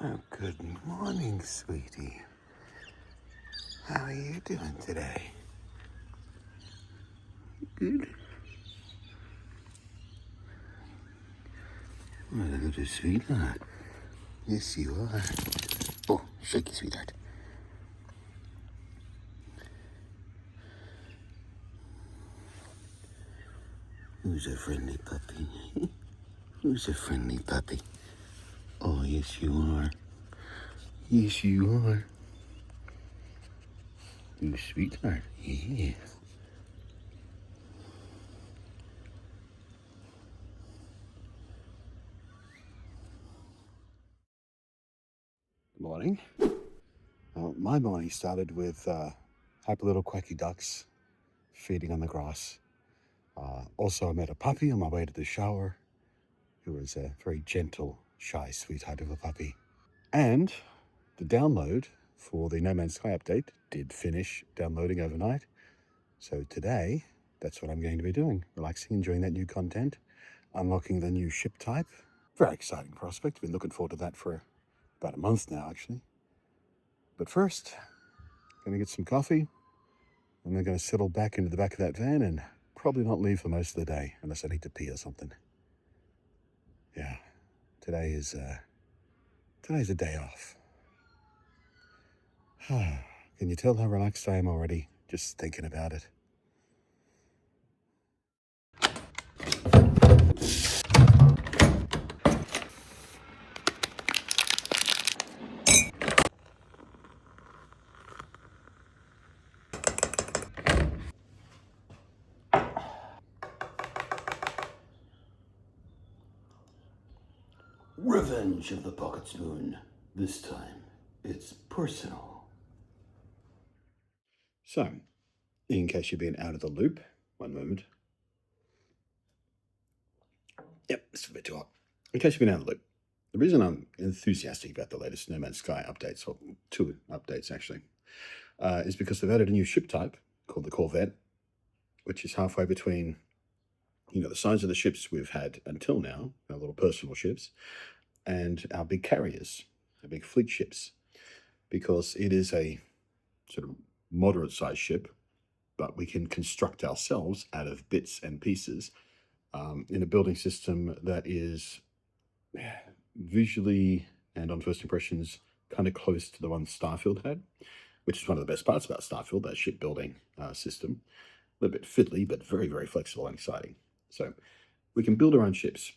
Oh, good morning, sweetie. How are you doing today? Good. Well, look at a sweetheart. Yes, you are. Oh, shaky, sweetheart. Who's a friendly puppy? Who's a friendly puppy? Oh, yes, you are. Yes, you are. You sweetheart. Yeah. Good morning. My morning started with happy little quacky ducks feeding on the grass. Also, I met a puppy on my way to the shower who was a very gentle, shy, sweetheart of a puppy. And the download for the No Man's Sky update did finish downloading overnight. So today, that's what I'm going to be doing. Relaxing, enjoying that new content, unlocking the new ship type. Very exciting prospect. Been looking forward to that for about a month now, actually. But first, going to get some coffee, and then going to settle back into the back of that van and probably not leave for most of the day unless I need to pee or something. Yeah, today's a day off. Can you tell how relaxed I am already just thinking about it? Revenge of the Pocket Spoon. This time, it's personal. So, in case you've been out of the loop, one moment. Yep, it's a bit too hot. In case you've been out of the loop, the reason I'm enthusiastic about the latest No Man's Sky updates, or two updates actually, is because they've added a new ship type called the Corvette, which is halfway between, the size of the ships we've had until now, our little personal ships, and our big carriers, our big fleet ships, because it is a sort of moderate-sized ship, but we can construct ourselves out of bits and pieces in a building system that is visually and on first impressions kind of close to the one Starfield had, which is one of the best parts about Starfield, that shipbuilding system. A little bit fiddly, but very, very flexible and exciting. So we can build our own ships.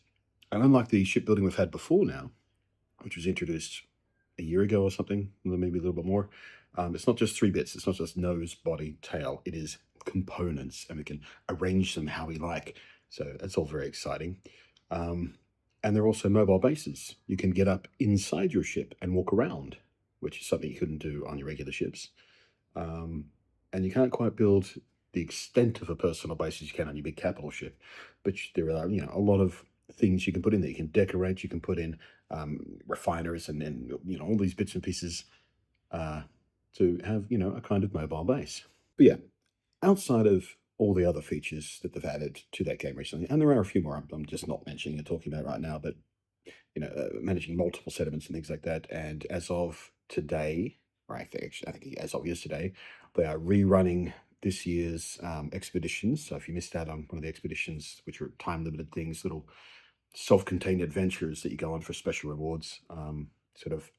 And unlike the shipbuilding we've had before now, which was introduced a year ago or something, maybe a little bit more, it's not just three bits. It's not just nose, body, tail. It is components, and we can arrange them how we like. So that's all very exciting. And they're also mobile bases. You can get up inside your ship and walk around, which is something you couldn't do on your regular ships. And you can't quite build the extent of a personal base as you can on your big capital ship. But there are, a lot of things you can put in there. You can decorate, you can put in refiners and then, all these bits and pieces to have, a kind of mobile base. But yeah, outside of all the other features that they've added to that game recently, and there are a few more I'm just not mentioning and talking about right now, but managing multiple sediments and things like that. And as of today, or I think as of yesterday, they are rerunning this year's expeditions. So if you missed out on one of the expeditions, which are time limited things, little self-contained adventures that you go on for special rewards, sort of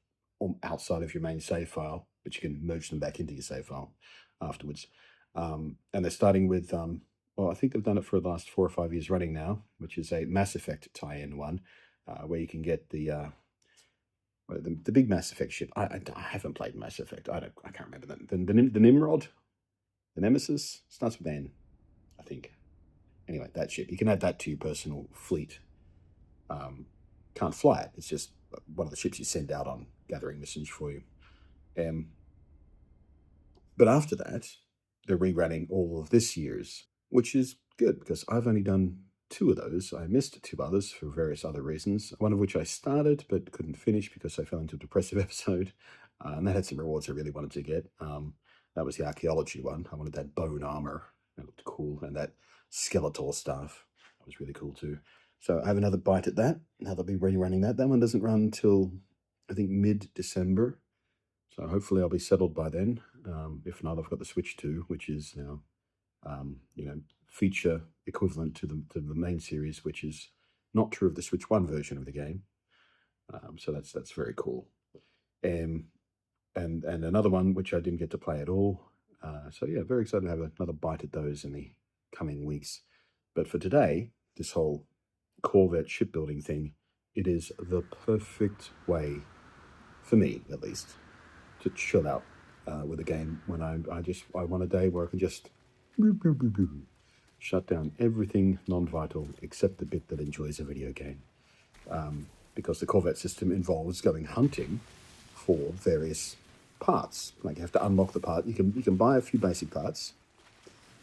outside of your main save file, but you can merge them back into your save file afterwards. And they're starting with, well, I think they've done it for the last 4 or 5 years running now, which is a Mass Effect tie-in one, where you can get the big Mass Effect ship. I haven't played Mass Effect. I can't remember the Nimrod, the Nemesis starts with N, I think. Anyway, that ship, you can add that to your personal fleet. Can't fly it. It's just one of the ships you send out on gathering missions for you. But after that, they're rerunning all of this year's, which is good because I've only done 2 of those. I missed 2 others for various other reasons, one of which I started but couldn't finish because I fell into a depressive episode, and that had some rewards I really wanted to get. That was the archaeology one. I wanted that bone armor. That looked cool, and that skeletal stuff. That was really cool too. So I have another bite at that. Now they'll be rerunning that. That one doesn't run till I think mid-December. So hopefully I'll be settled by then. If not, I've got the Switch 2, which is now, feature equivalent to the main series, which is not true of the Switch 1 version of the game. So that's very cool. And another one which I didn't get to play at all. So yeah, very excited to have another bite at those in the coming weeks. But for today, this whole Corvette shipbuilding thing, it is the perfect way, for me at least, to chill out with a game when I want a day where I can just shut down everything non-vital except the bit that enjoys a video game. Because the Corvette system involves going hunting for various parts. Like you have to unlock the part. You can buy a few basic parts,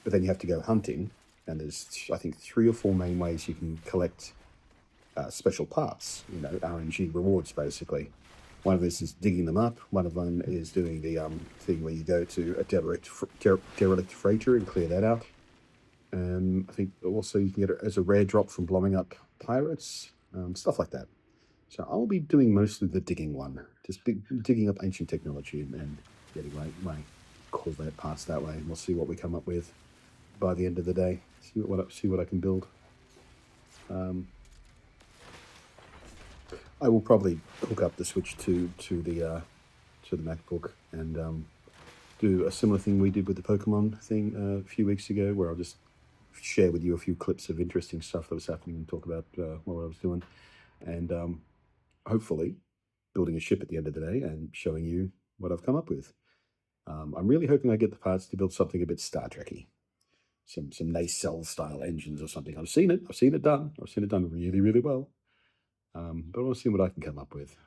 but then you have to go hunting. And there's, I think, 3 or 4 main ways you can collect special parts. RNG rewards basically. One of these is digging them up. One of them is doing the thing where you go to a derelict freighter and clear that out. I think also you can get it as a rare drop from blowing up pirates, stuff like that. So I'll be doing mostly the digging one, just digging up ancient technology and getting my Corvette parts that way. And we'll see what we come up with by the end of the day. See what I can build. I will probably hook up the Switch 2 to the MacBook and do a similar thing we did with the Pokemon thing a few weeks ago, where I'll just share with you a few clips of interesting stuff that was happening and talk about what I was doing, and hopefully building a ship at the end of the day and showing you what I've come up with. I'm really hoping I get the parts to build something a bit Star Trek-y. Some nacelle style engines or something. I've seen it done really, really well. But I want to see what I can come up with.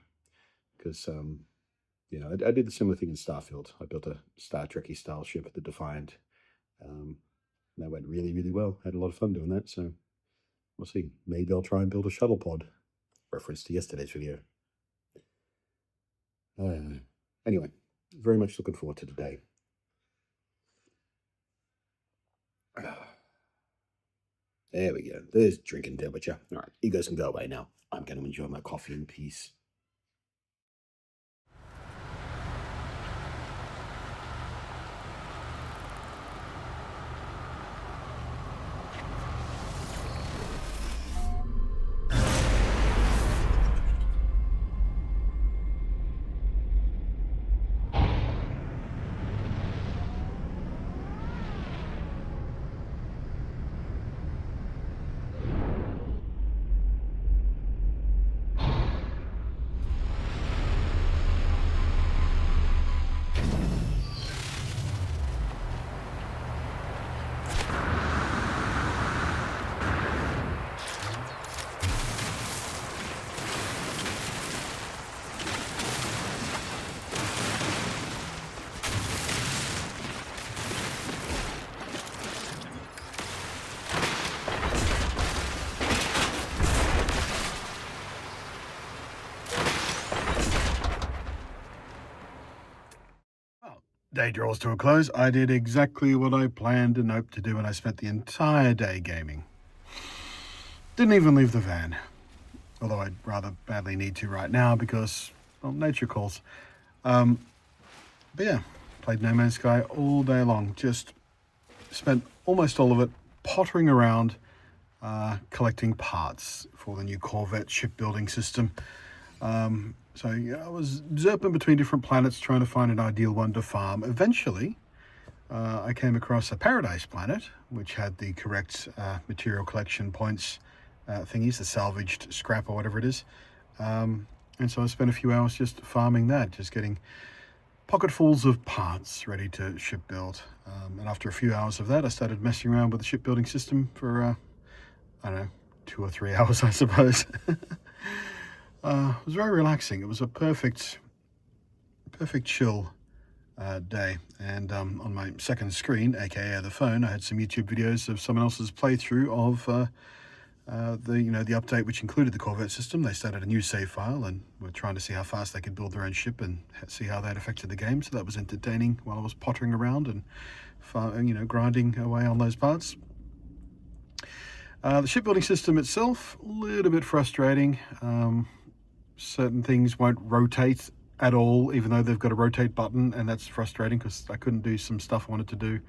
Because, I did the similar thing in Starfield. I built a Star Trek-y style ship at the Defiant. That went really, really well. Had a lot of fun doing that, so we'll see. Maybe I'll try and build a Shuttlepod. Reference to yesterday's video. Anyway, very much looking forward to today. There we go. There's drinking temperature. All right, you guys can go away now. I'm going to enjoy my coffee in peace. Day draws to a close. I did exactly what I planned and hoped to do, and I spent the entire day gaming. Didn't even leave the van, although I'd rather badly need to right now because, well, nature calls. But yeah, played No Man's Sky all day long. Just spent almost all of it pottering around, collecting parts for the new Corvette shipbuilding system. So yeah, I was zerping between different planets trying to find an ideal one to farm. Eventually, I came across a paradise planet, which had the correct material collection points thingies, the salvaged scrap or whatever it is. And so I spent a few hours just farming that, just getting pocketfuls of parts ready to shipbuild. And after a few hours of that, I started messing around with the shipbuilding system for, I don't know, 2 or 3 hours, I suppose. It was very relaxing. It was a perfect chill day. And on my second screen, aka the phone, I had some YouTube videos of someone else's playthrough of the update, which included the Corvette system. They started a new save file and were trying to see how fast they could build their own ship and see how that affected the game. So that was entertaining while I was pottering around and grinding away on those parts. The shipbuilding system itself, a little bit frustrating. certain things won't rotate at all, even though they've got a rotate button, and that's frustrating because I couldn't do some stuff I wanted to do.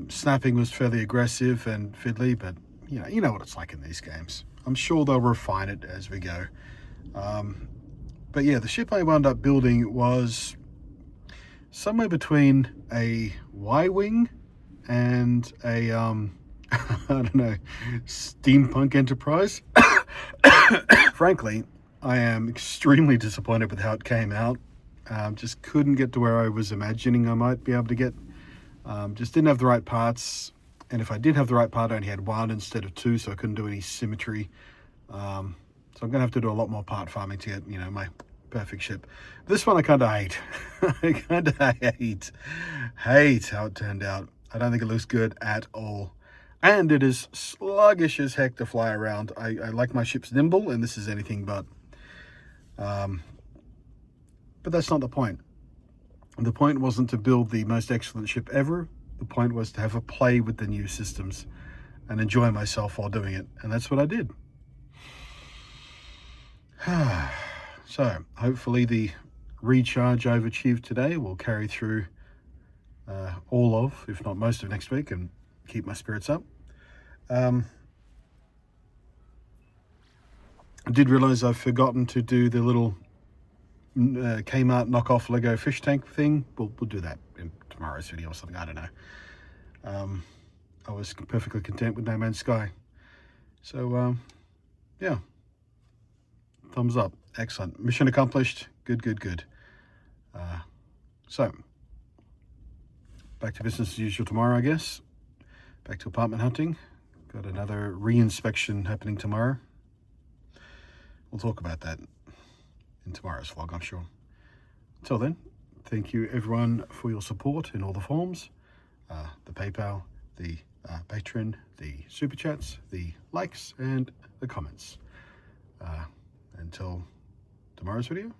Snapping was fairly aggressive and fiddly, but you know what it's like in these games. I'm sure they'll refine it as we go. But yeah, the ship I wound up building was somewhere between a Y-wing and a I don't know, steampunk enterprise. Frankly, I am extremely disappointed with how it came out. Just couldn't get to where I was imagining I might be able to get. Just didn't have the right parts, and if I did have the right part, I only had one instead of two, so I couldn't do any symmetry. So I'm gonna have to do a lot more part farming to get, my perfect ship. This one I kind of hate. I kind of hate how it turned out. I don't think it looks good at all, and it is sluggish as heck to fly around. I like my ships nimble, and this is anything but. But that's not the point. The point wasn't to build the most excellent ship ever. The point was to have a play with the new systems and enjoy myself while doing it. And that's what I did. So hopefully the recharge I've achieved today will carry through all of, if not most of next week, and keep my spirits up. I did realize I've forgotten to do the little Kmart knockoff Lego fish tank thing. We'll do that in tomorrow's video or something. I don't know. I was perfectly content with No Man's Sky. So, yeah. Thumbs up. Excellent. Mission accomplished. Good. So, back to business as usual tomorrow, I guess. Back to apartment hunting. Got another re-inspection happening tomorrow. We'll talk about that in tomorrow's vlog, I'm sure. Until then, thank you everyone for your support in all the forms. The PayPal, the Patreon, the Super Chats, the likes, and the comments. Until tomorrow's video,